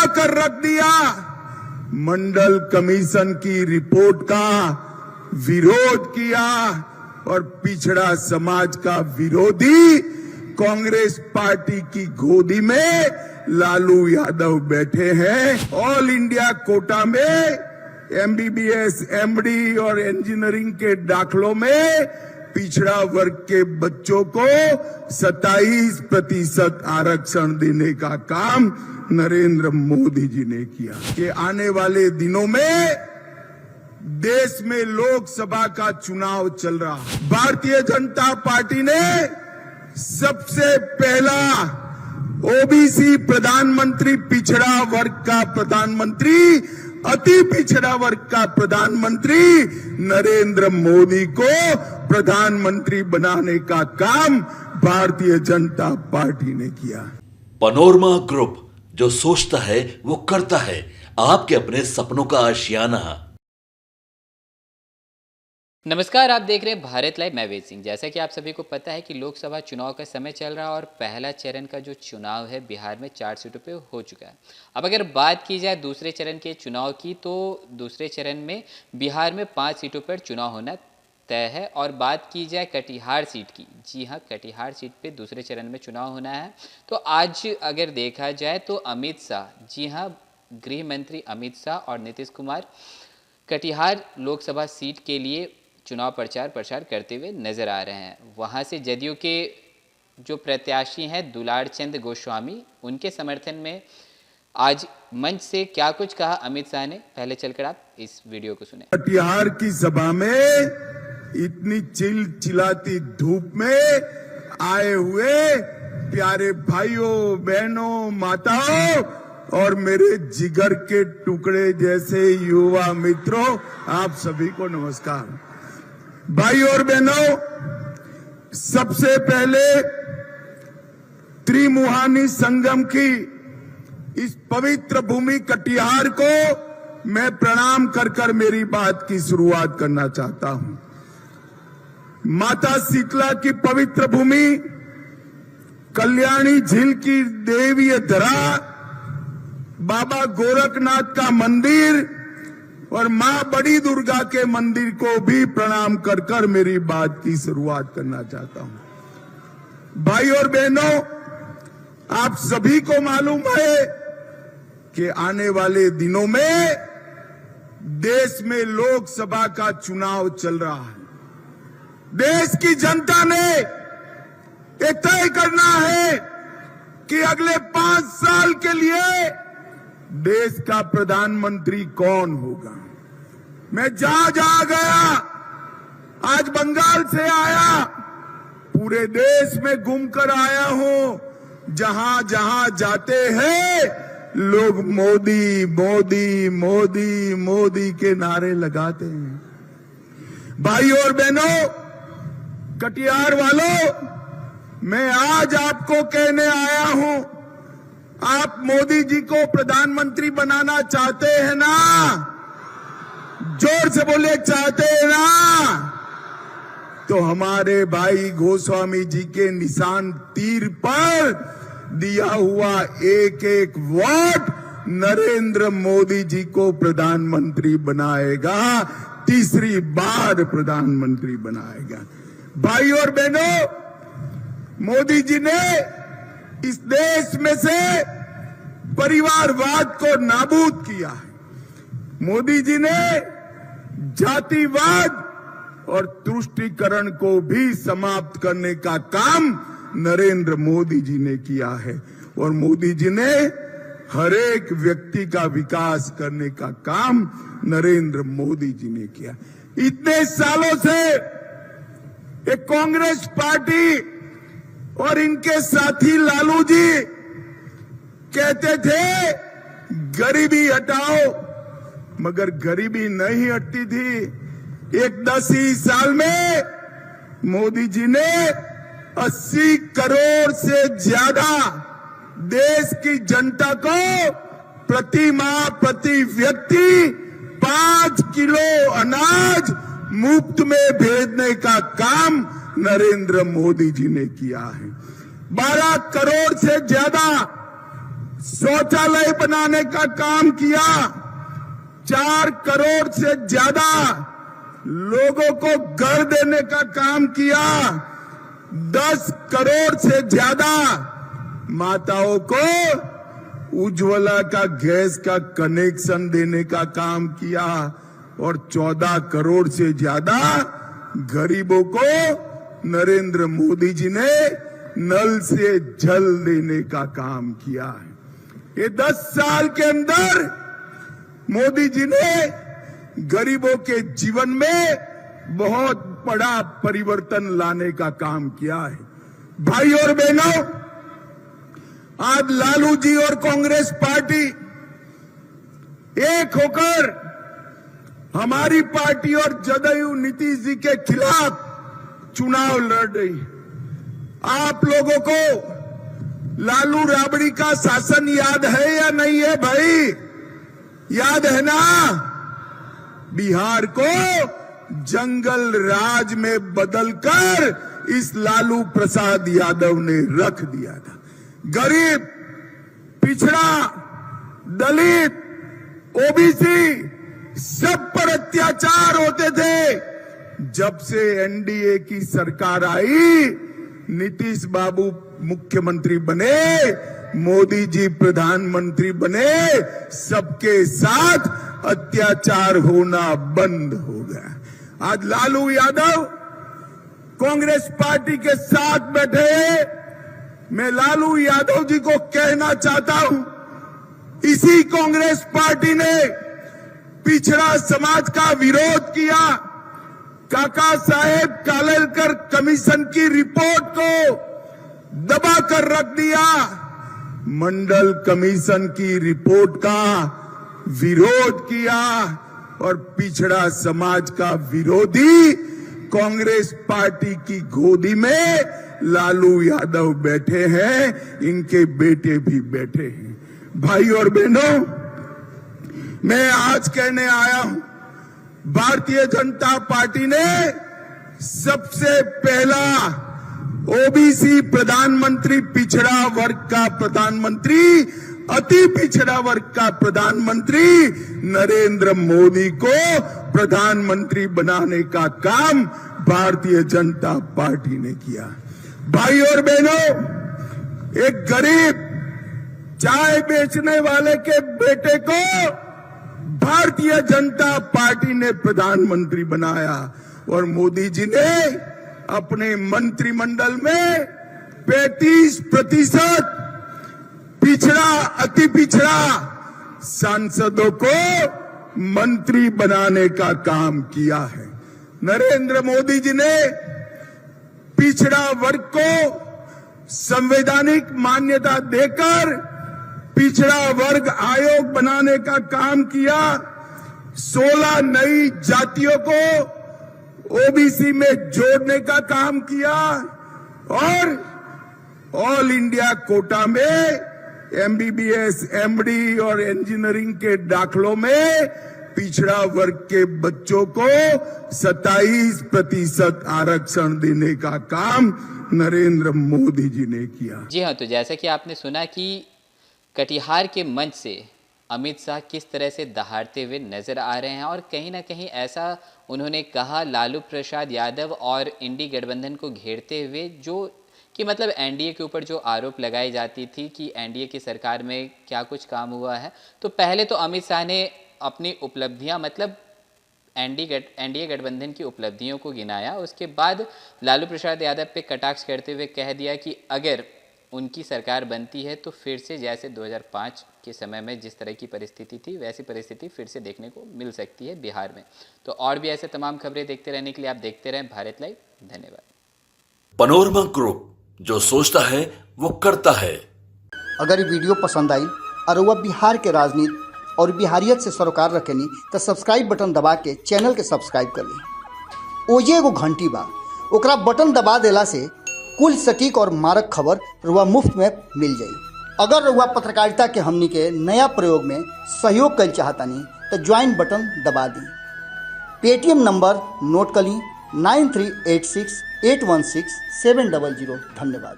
दबा कर रख दिया। मंडल कमीशन की रिपोर्ट का विरोध किया और पिछड़ा समाज का विरोधी कांग्रेस पार्टी की गोदी में लालू यादव बैठे हैं। ऑल इंडिया कोटा में एमबीबीएस, एमडी और इंजीनियरिंग के दाखलों में पिछड़ा वर्ग के बच्चों को 27% आरक्षण देने का काम नरेंद्र मोदी जी ने किया। कि आने वाले दिनों में देश में लोकसभा का चुनाव चल रहा है। भारतीय जनता पार्टी ने सबसे पहला ओबीसी प्रधानमंत्री, पिछड़ा वर्ग का प्रधानमंत्री, अति पिछड़ा वर्ग का प्रधानमंत्री नरेंद्र मोदी को प्रधानमंत्री बनाने का काम भारतीय जनता पार्टी ने किया। पनोरमा ग्रुप, जो सोचता है वो करता है। आपके अपने सपनों का आशियाना। नमस्कार, आप देख रहे हैं भारत लाइव। मैं वेद सिंह। जैसा कि आप सभी को पता है कि लोकसभा चुनाव का समय चल रहा है और पहला चरण का जो चुनाव है बिहार में 4 सीटों पे हो चुका है। अब अगर बात की जाए दूसरे चरण के चुनाव की, तो दूसरे चरण में बिहार में 5 सीटों पर चुनाव होना तय है। और बात की जाए कटिहार सीट की, जी हाँ, कटिहार सीट पे दूसरे चरण में चुनाव होना है। तो आज अगर देखा जाए तो अमित शाह, जी हाँ, गृह मंत्री अमित शाह और नीतीश कुमार कटिहार लोकसभा सीट के लिए चुनाव प्रचार करते हुए नजर आ रहे हैं। वहां से जदयू के जो प्रत्याशी हैं दुलार चंद गोस्वामी, उनके समर्थन में आज मंच से क्या कुछ कहा अमित शाह ने, पहले चलकर आप इस वीडियो को सुने। कटिहार की सभा में इतनी चिलचिलाती धूप में आए हुए प्यारे भाइयों, बहनों, माताओं और मेरे जिगर के टुकड़े जैसे युवा मित्रों, आप सभी को नमस्कार। भाई और बहनों, सबसे पहले त्रिमुहानी संगम की इस पवित्र भूमि कटिहार को मैं प्रणाम कर मेरी बात की शुरुआत करना चाहता हूं। माता शीतला की पवित्र भूमि, कल्याणी झील की देवीय धरा, बाबा गोरखनाथ का मंदिर और मां बड़ी दुर्गा के मंदिर को भी प्रणाम कर मेरी बात की शुरुआत करना चाहता हूं। भाई और बहनों, आप सभी को मालूम है कि आने वाले दिनों में देश में लोकसभा का चुनाव चल रहा है। देश की जनता ने ये तय करना है कि अगले 5 साल के लिए देश का प्रधानमंत्री कौन होगा। मैं जहां गया, आज बंगाल से आया, पूरे देश में घूमकर आया हूं। जहां जहां जाते हैं लोग मोदी मोदी मोदी मोदी के नारे लगाते हैं। भाई और बहनों, कटिहार वालों, मैं आज आपको कहने आया हूं, आप मोदी जी को प्रधानमंत्री बनाना चाहते हैं ना? जोर से बोले, चाहते हैं ना? तो हमारे भाई गोस्वामी जी के निशान तीर पर दिया हुआ एक एक वोट नरेंद्र मोदी जी को प्रधानमंत्री बनाएगा, तीसरी बार प्रधानमंत्री बनाएगा। भाई और बहनों, मोदी जी ने इस देश में से परिवारवाद को नाबूद किया है। मोदी जी ने जातिवाद और तुष्टीकरण को भी समाप्त करने का काम नरेंद्र मोदी जी ने किया है। और मोदी जी ने हर एक व्यक्ति का विकास करने का काम नरेंद्र मोदी जी ने किया। इतने सालों से एक कांग्रेस पार्टी और इनके साथी लालू जी कहते थे गरीबी हटाओ, मगर गरीबी नहीं हटती थी। एक 10 ही साल में मोदी जी ने 80 करोड़ से ज्यादा देश की जनता को प्रति माह प्रति व्यक्ति 5 किलो अनाज मुफ्त में भेजने का काम नरेंद्र मोदी जी ने किया है। 12 करोड़ से ज्यादा शौचालय बनाने का काम किया, 4 करोड़ से ज्यादा लोगों को घर देने का काम किया, 10 करोड़ से ज्यादा माताओं को उज्ज्वला का गैस का कनेक्शन देने का काम किया और 14 करोड़ से ज्यादा गरीबों को नरेंद्र मोदी जी ने नल से जल देने का काम किया है। ये 10 साल के अंदर मोदी जी ने गरीबों के जीवन में बहुत बड़ा परिवर्तन लाने का काम किया है। भाई और बहनों, आज लालू जी और कांग्रेस पार्टी एक होकर हमारी पार्टी और जदयू नीतीश जी के खिलाफ चुनाव लड़ रही। आप लोगों को लालू राबड़ी का शासन याद है या नहीं है भाई? याद है ना? बिहार को जंगल राज में बदलकर इस लालू प्रसाद यादव ने रख दिया था। गरीब, पिछड़ा, दलित, ओबीसी सब पर अत्याचार होते थे। जब से एनडीए की सरकार आई, नीतीश बाबू मुख्यमंत्री बने, मोदी जी प्रधानमंत्री बने, सबके साथ अत्याचार होना बंद हो गया। आज लालू यादव कांग्रेस पार्टी के साथ बैठे। मैं लालू यादव जी को कहना चाहता हूं, इसी कांग्रेस पार्टी ने पिछड़ा समाज का विरोध किया। काका साहेब कालेलकर कमीशन की रिपोर्ट को दबाकर रख दिया। मंडल कमीशन की रिपोर्ट का विरोध किया और पिछड़ा समाज का विरोधी कांग्रेस पार्टी की गोदी में लालू यादव बैठे हैं, इनके बेटे भी बैठे हैं। भाई और बहनों, मैं आज कहने आया हूं, भारतीय जनता पार्टी ने सबसे पहला ओबीसी प्रधानमंत्री, पिछड़ा वर्ग का प्रधानमंत्री, अति पिछड़ा वर्ग का प्रधानमंत्री नरेंद्र मोदी को प्रधानमंत्री बनाने का काम भारतीय जनता पार्टी ने किया। भाई और बहनों, एक गरीब चाय बेचने वाले के बेटे को भारतीय जनता पार्टी ने प्रधानमंत्री बनाया और मोदी जी ने अपने मंत्रिमंडल में 35% पिछड़ा, अति पिछड़ा सांसदों को मंत्री बनाने का काम किया है। नरेंद्र मोदी जी ने पिछड़ा वर्ग को संवैधानिक मान्यता देकर पिछड़ा वर्ग आयोग बनाने का काम किया। 16 नई जातियों को ओबीसी में जोड़ने का काम किया और ऑल इंडिया कोटा में एमबीबीएस, एमडी और इंजीनियरिंग के दाखलों में पिछड़ा वर्ग के बच्चों को 27% आरक्षण देने का काम नरेंद्र मोदी जी ने किया। जी हाँ, तो जैसा कि आपने सुना कि कटिहार के मंच से अमित शाह किस तरह से दहाड़ते हुए नजर आ रहे हैं और कहीं ना कहीं ऐसा उन्होंने कहा लालू प्रसाद यादव और इंडी गठबंधन को घेरते हुए, जो कि मतलब एनडीए के ऊपर जो आरोप लगाई जाती थी कि एनडीए की सरकार में क्या कुछ काम हुआ है। तो पहले तो अमित शाह ने अपनी उपलब्धियां, मतलब एनडीए गठबंधन की उपलब्धियों को गिनाया। उसके बाद लालू प्रसाद यादव पे कटाक्ष करते हुए कह दिया कि अगर उनकी सरकार बनती है तो फिर से जैसे 2005 के समय में जिस तरह की परिस्थिति थी वैसी परिस्थिति फिर से देखने को मिल सकती है बिहार में। तो और भी ऐसे तमाम खबरें देखते रहने के लिए आप देखते रहें भारत लाइव। धन्यवाद। पनोरमा ग्रुप, जो सोचता है वो करता है। अगर ये वीडियो पसंद आई और वह बिहार के राजनीति और बिहारियत से सरोकार रखेनी तो सब्सक्राइब बटन दबा के चैनल के सब्सक्राइब कर ली। ओजे एगो घंटी बा, ओकरा बटन दबा देला से कुल सटीक और मारक खबर रुआ मुफ्त में मिल जाई। अगर रुआ पत्रकारिता के हमनी के नया प्रयोग में सहयोग कर चाहतानी तो ज्वाइन बटन दबा दी। पेटीएम नंबर नोट कर ली 9386816700। धन्यवाद।